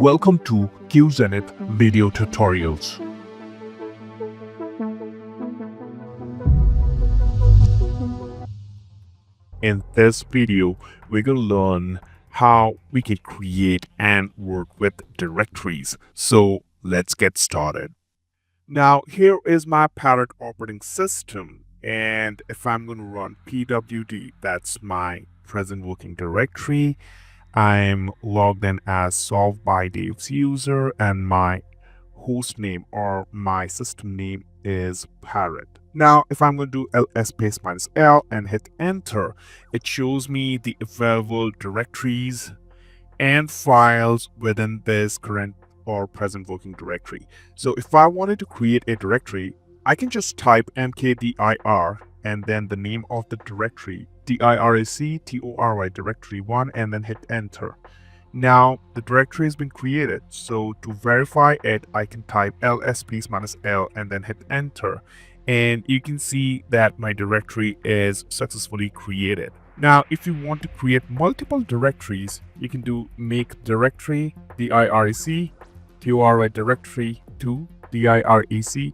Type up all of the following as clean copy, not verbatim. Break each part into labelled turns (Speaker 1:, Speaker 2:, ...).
Speaker 1: Welcome to QZenith video tutorials. In this video, we're going to learn how we can create and work with directories. So let's get started. Now, here is my Parrot operating system. And if I'm going to run pwd, that's my present working directory. I'm logged in as solved by Dave's user, and my host name or my system name is Parrot. Now, if I'm going to do ls space -l and hit enter, it shows me the available directories and files within this current or present working directory. So if I wanted to create a directory, I can just type mkdir and then the name of the directory, diractory directory 1, and then hit enter. Now the directory has been created, so to verify it, I can type ls space -l and then hit enter, and you can see that my directory is successfully created. Now if you want to create multiple directories, you can do make directory diractory directory 2, diractory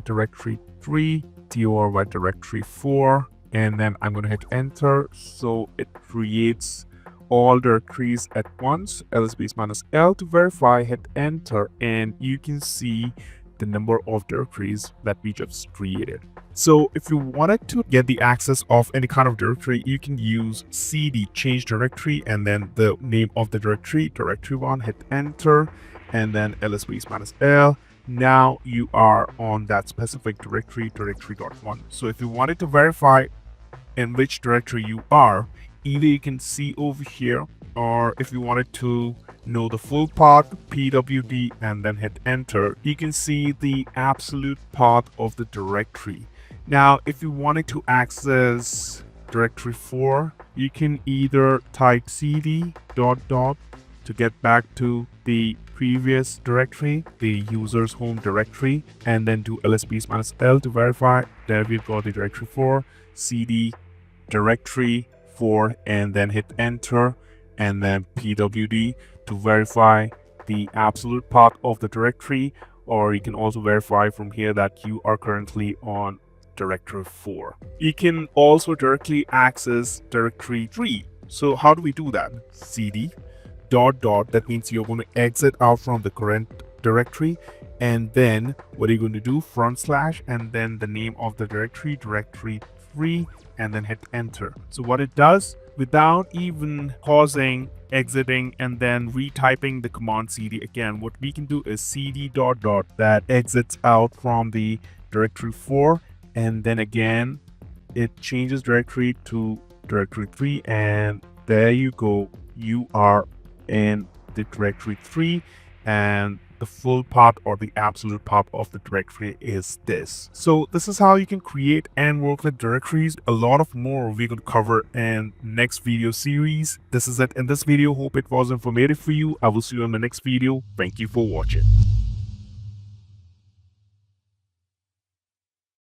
Speaker 1: directory 3, directory 4, and then I'm going to hit enter, so it creates all directories at once. ls space -l to verify, hit enter, and you can see the number of directories that we just created. So if you wanted to get the access of any kind of directory, you can use cd change directory and then the name of the directory, directory 1, hit enter, and then ls space -l. Now you are on that specific directory, directory.1. So if you wanted to verify in which directory you are, either you can see over here, or if you wanted to know the full path, pwd and then hit enter, you can see the absolute path of the directory. Now if you wanted to access directory 4, you can either type cd ... to get back to the previous directory, the user's home directory, and then do ls space -l to verify. There we've got the directory 4, cd directory 4, and then hit enter, and then pwd to verify the absolute path of the directory, or you can also verify from here that you are currently on directory 4. You can also directly access directory 3. So how do we do that? cd ... that means you're going to exit out from the current directory, and then what are you going to do? / and then the name of the directory, directory 3, and then hit enter. So what it does, without even pausing, exiting, and then retyping the command cd again, what we can do is cd ... that exits out from the directory 4, and then again it changes directory to directory 3, and there you go, you are in the directory 3, and the full path or the absolute path of the directory is this. So this is how you can create and work with directories. A lot of more we could cover in next video series. This is it in this video. Hope it was informative for you. I will see you in the next video. Thank you for watching.